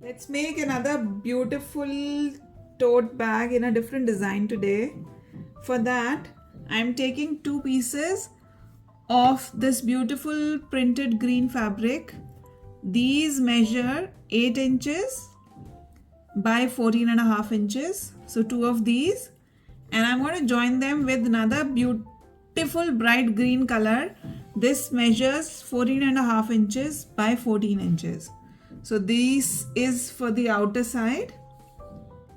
Let's make another beautiful tote bag in a different design today. For that, I'm taking two pieces of this beautiful printed green fabric. These measure 8 inches by 14.5 inches. So two of these, and I'm going to join them with another beautiful bright green color. This measures 14.5 inches by 14 inches. So this is for the outer side.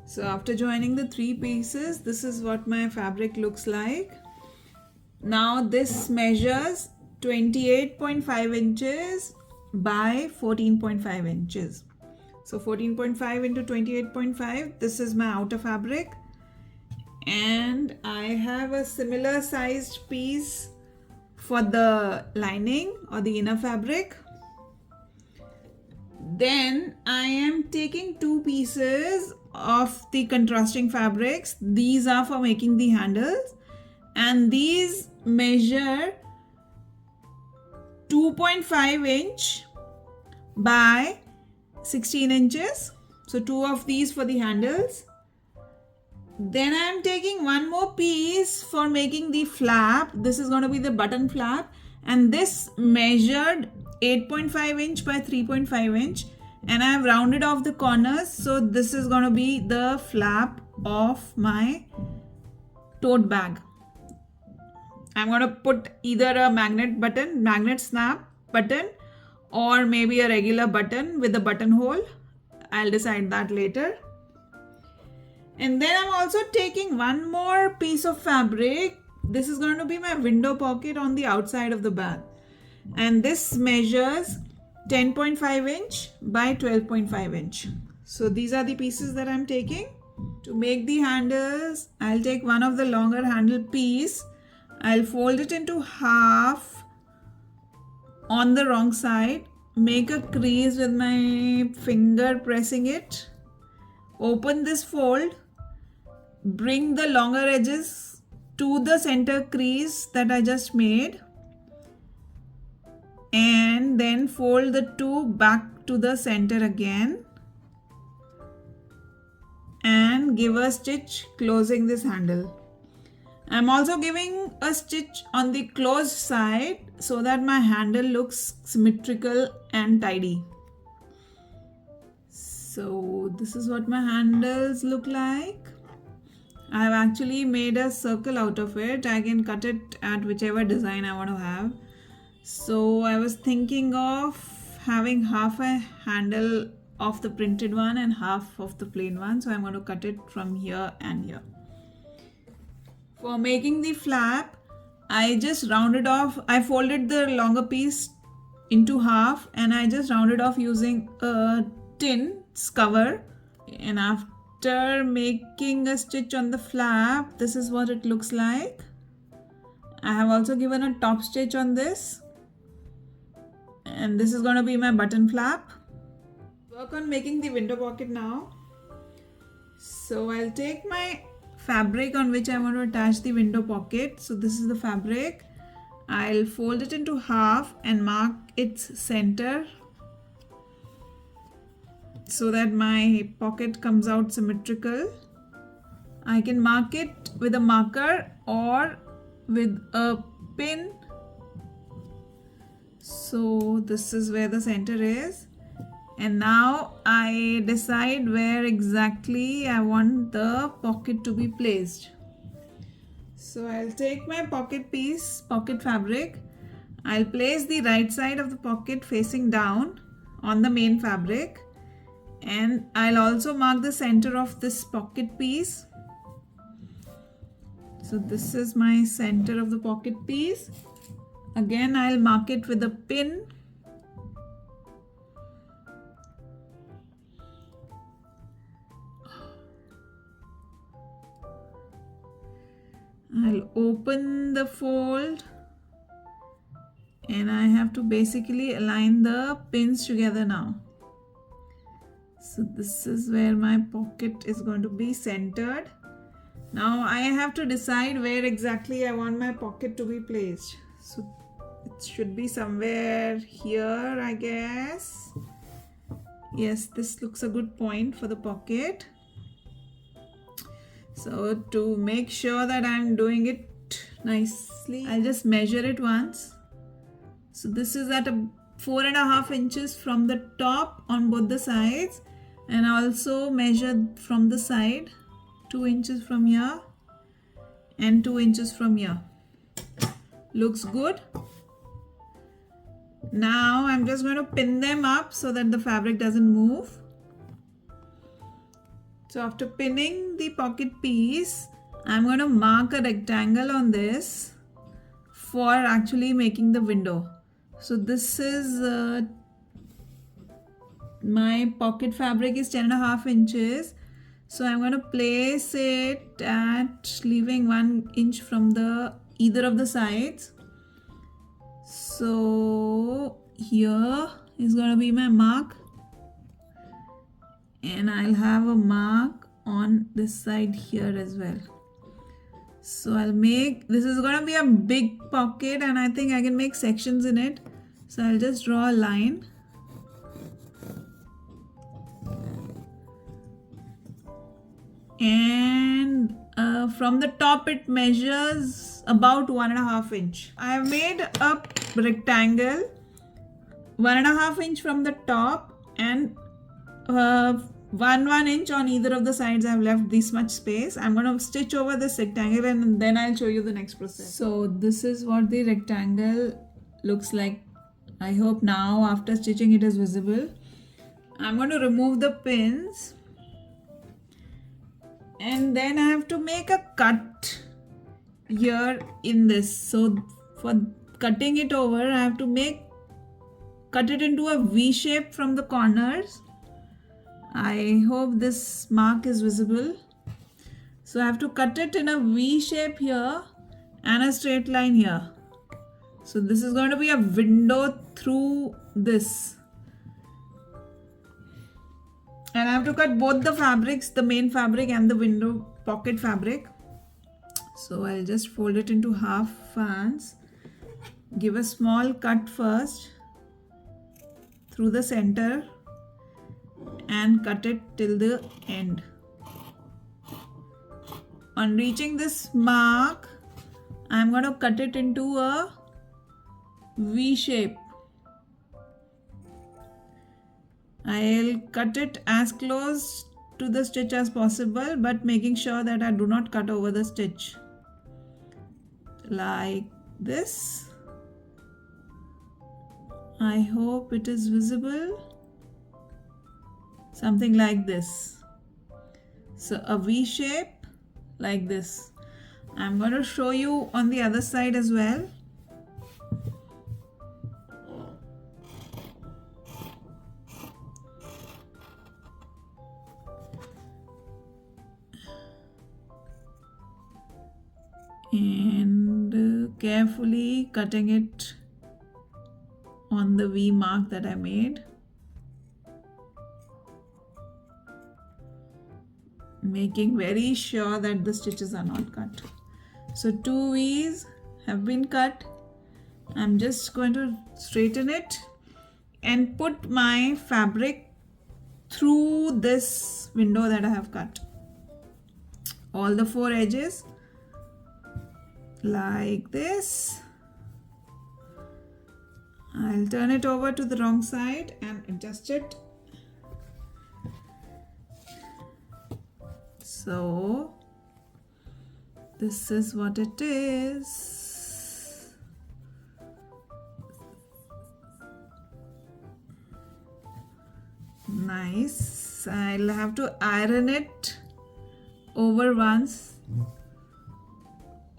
So after joining the three pieces, this is what my fabric looks like. Now this measures 28.5 inches by 14.5 inches. So 14.5 into 28.5, this is my outer fabric. And I have a similar sized piece for the lining or the inner fabric. Then I am taking two pieces of the contrasting fabrics. These are for making the handles, and these measure 2.5 inch by 16 inches. So two of these for the handles. Then I am taking one more piece for making the flap. This is going to be the button flap, and this measured 8.5 inch by 3.5 inch, and I have rounded off the corners. So this is going to be the flap of my tote bag. I'm going to put either a magnet snap button, or maybe a regular button with a buttonhole. I'll decide that later. And then I'm also taking one more piece of fabric. This is going to be my window pocket on the outside of the bag. And this measures 10.5 inch by 12.5 inch. So these are the pieces that I'm taking. To make the handles, I'll take one of the longer handle piece. I'll fold it into half on the wrong side. Make a crease with my finger pressing it. Open this fold. Bring the longer edges to the center crease that I just made, and then fold the two back to the center again and give a stitch closing this handle. I'm also giving a stitch on the closed side so that my handle looks symmetrical and tidy. So this is what my handles look like. I have actually made a circle out of it. I can cut it at whichever design I want to have. So I was thinking of having half a handle of the printed one and half of the plain one. So I'm going to cut it from here and here. For making the flap, I just rounded off. I folded the longer piece into half, and I just rounded off using a tin cover. And after making a stitch on the flap, this is what it looks like. I have also given a top stitch on this, and this is going to be my button flap. Work on making the window pocket now. So I'll take my fabric on which I want to attach the window pocket. So this is the fabric. I'll fold it into half and mark its center so that my pocket comes out symmetrical. I can mark it with a marker or with a pin. So this is where the center is. And now I decide where exactly I want the pocket to be placed. So I'll take my pocket piece, pocket fabric. I'll place the right side of the pocket facing down on the main fabric. And I'll also mark the center of this pocket piece. So this is my center of the pocket piece. Again, I'll mark it with a pin. I'll open the fold, and I have to basically align the pins together now. So this is where my pocket is going to be centered. Now I have to decide where exactly I want my pocket to be placed. So it should be somewhere here, I guess. Yes, this looks a good point for the pocket. So to make sure that I'm doing it nicely, I'll just measure it once. So this is at a 4.5 inches from the top on both the sides, and also measure from the side 2 inches from here and 2 inches from here. Looks good. Now I'm just going to pin them up so that the fabric doesn't move. So after pinning the pocket piece, I'm going to mark a rectangle on this for actually making the window. So this is my pocket fabric is 10.5 inches. So I'm going to place it at leaving 1 inch from the either of the sides. So here is going to be my mark, and I'll have a mark on this side here as well. So I'll make, this is going to be a big pocket and I think I can make sections in it. So I'll just draw a line. And from the top it measures about 1.5 inch. I have made a rectangle 1.5 inch from the top, and 1 inch on either of the sides. I've left this much space. I'm going to stitch over this rectangle and then I'll show you the next process. So this is what the rectangle looks like. I hope now after stitching it is visible. I'm going to remove the pins, and then I have to make a cut here in this. So for cutting it over, I have to cut it into a V shape from the corners. I hope this mark is visible. So I have to cut it in a V shape here and a straight line here. So this is going to be a window through this. And I have to cut both the fabrics, the main fabric and the window pocket fabric. So I'll just fold it into half fans. Give a small cut first through the center and cut it till the end. On reaching this mark, I'm going to cut it into a V shape. I'll cut it as close to the stitch as possible, but making sure that I do not cut over the stitch. Like this. I hope it is visible. Something like this. So a V shape like this. I'm going to show you on the other side as well. And carefully cutting it on the V mark that I made. Making very sure that the stitches are not cut. So 2 V's have been cut. I'm just going to straighten it and put my fabric through this window that I have cut. All the 4 edges. Like this. I'll turn it over to the wrong side and adjust it. So this is what it is. Nice. I'll have to iron it over once.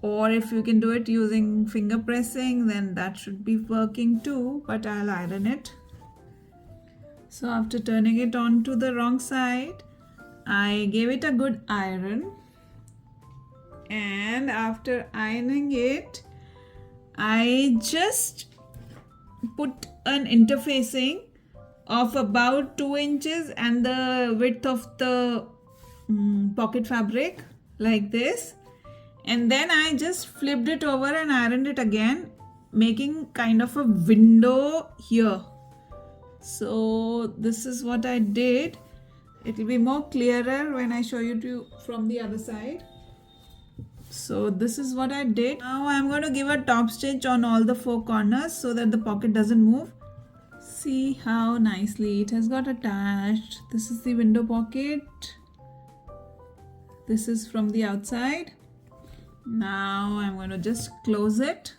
Or if you can do it using finger pressing, then that should be working too, but I'll iron it. So after turning it onto the wrong side, I gave it a good iron. And after ironing it, I just put an interfacing of about 2 inches and the width of the pocket fabric like this. And then I just flipped it over and ironed it again, making kind of a window here. So this is what I did. It will be more clearer when I show you from the other side. So this is what I did. Now I'm going to give a top stitch on all the 4 corners so that the pocket doesn't move. See how nicely it has got attached. This is the window pocket. This is from the outside. Now I'm going to just close it.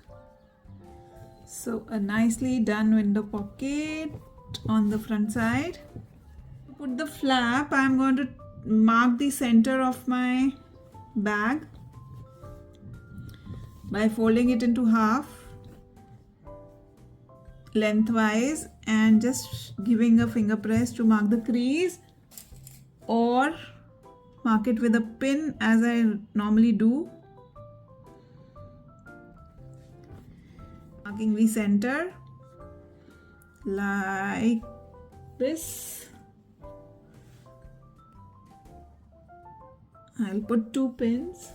So a nicely done window pocket on the front side. To put the flap, I'm going to mark the center of my bag by folding it into half lengthwise and just giving a finger press to mark the crease, or mark it with a pin as I normally do. Marking the center like this. I'll put 2 pins.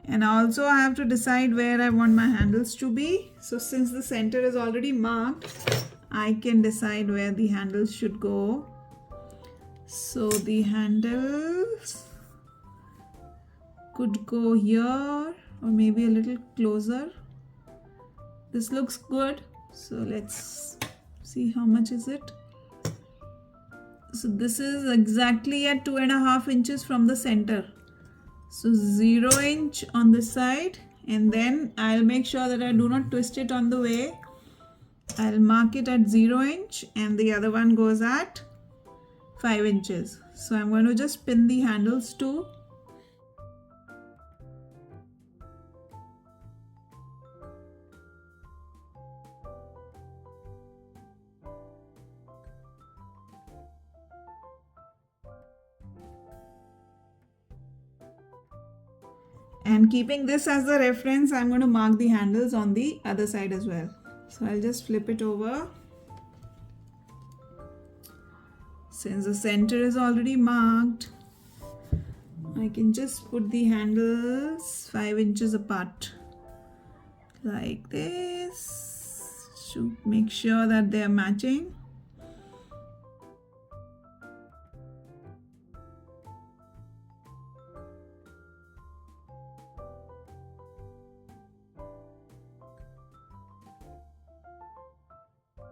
And also I have to decide where I want my handles to be. So since the center is already marked, I can decide where the handles should go. So the handles could go here or maybe a little closer. This looks good. So let's see how much is it. So this is exactly at 2.5 inches from the center. So 0 inch on this side, and then I'll make sure that I do not twist it on the way. I'll mark it at 0 inch and the other one goes at 5 inches. So I'm going to just pin the handles too. And keeping this as the reference, I'm going to mark the handles on the other side as well. So I'll just flip it over. Since the center is already marked, I can just put the handles 5 inches apart like this to make sure that they are matching.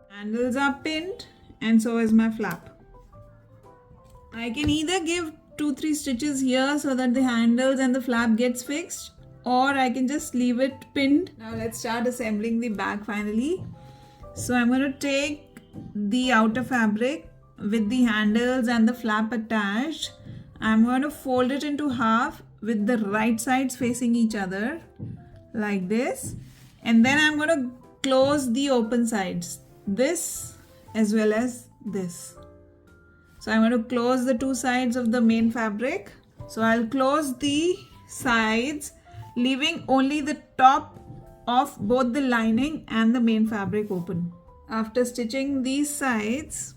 Handles are pinned and so is my flap. I can either give 2-3 stitches here so that the handles and the flap gets fixed, or I can just leave it pinned. Now let's start assembling the bag finally. So I'm going to take the outer fabric with the handles and the flap attached. I'm going to fold it into half with the right sides facing each other like this, and then I'm going to close the open sides, this as well as this. So I'm going to close the 2 sides of the main fabric. So I'll close the sides, leaving only the top of both the lining and the main fabric open. After stitching these sides,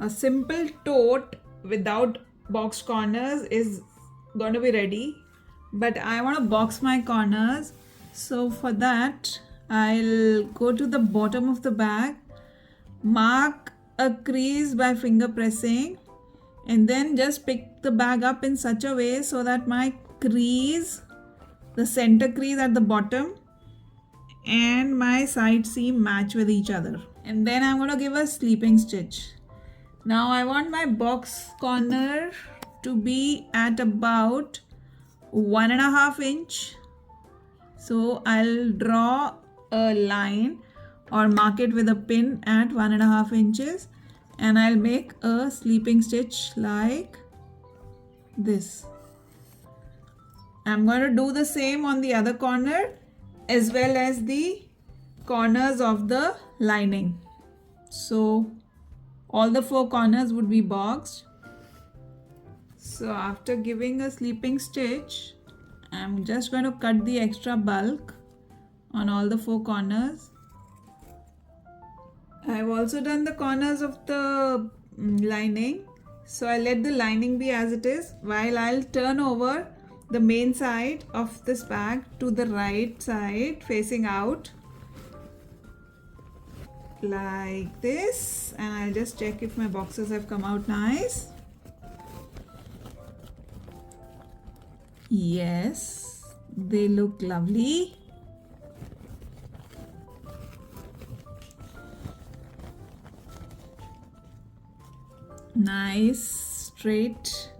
a simple tote without boxed corners is going to be ready, but I want to box my corners. So for that, I'll go to the bottom of the bag, mark a crease by finger pressing, and then just pick the bag up in such a way so that my crease, the center crease at the bottom, and my side seam match with each other. And then I'm going to give a sleeping stitch. Now I want my box corner to be at about 1.5 inch. So I'll draw a line or mark it with a pin at 1.5 inches, and I'll make a sleeping stitch like this. I'm going to do the same on the other corner as well as the corners of the lining. So all the 4 corners would be boxed. So after giving a sleeping stitch, I'm just going to cut the extra bulk on all the 4 corners. I've also done the corners of the lining. So I'll let the lining be as it is while I'll turn over the main side of this bag to the right side facing out. like this, and I'll just check if my boxes have come out nice. Yes, they look lovely. Nice, straight.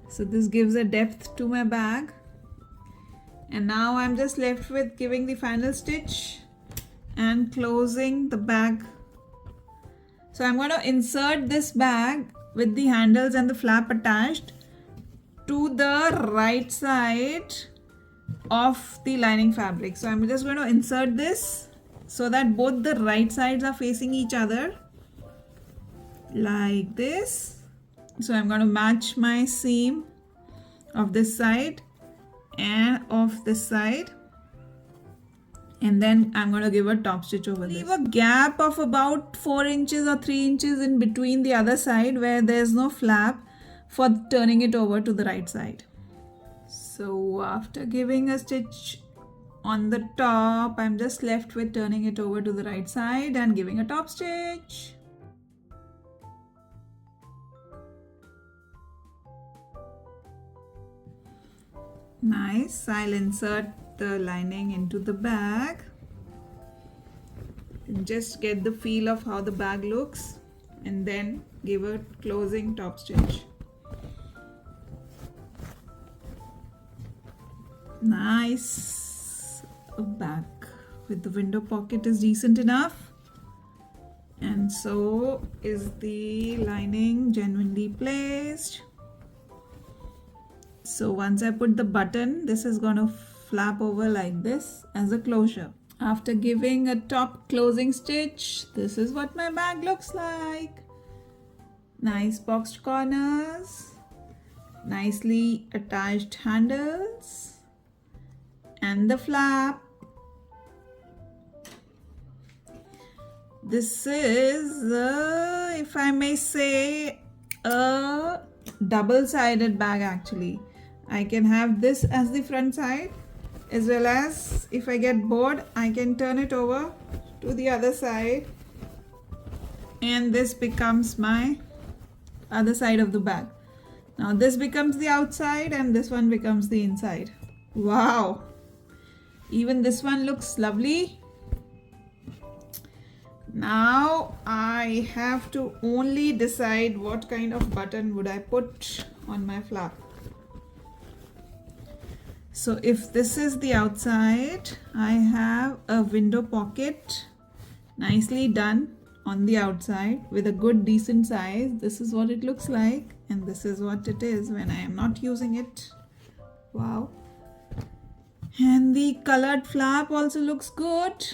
So this gives a depth to my bag. And now I'm just left with giving the final stitch and closing the bag. So I'm going to insert this bag with the handles and the flap attached to the right side of the lining fabric. So I'm just going to insert this so that both the right sides are facing each other like this. So I'm going to match my seam of this side and of this side, and then I'm going to give a top stitch over this. Leave a gap of about 4 inches or 3 inches in between the other side where there's no flap for turning it over to the right side. So after giving a stitch on the top, I'm just left with turning it over to the right side and giving a top stitch. Nice. I'll insert the lining into the bag and just get the feel of how the bag looks, and then give a closing top stitch. Nice. A bag with the window pocket is decent enough, and so is the lining genuinely placed. So once I put the button, this is going to flap over like this as a closure. After giving a top closing stitch, this is what my bag looks like. Nice boxed corners, nicely attached handles, and the flap. This is, if I may say, a double-sided bag actually. I can have this as the front side, as well as if I get bored, I can turn it over to the other side, and this becomes my other side of the bag. Now this becomes the outside and this one becomes the inside. Wow! Even this one looks lovely. Now I have to only decide what kind of button would I put on my flap. So if this is the outside, I have a window pocket nicely done on the outside with a good decent size. This is what it looks like, and this is what it is when I am not using it. Wow. And the colored flap also looks good.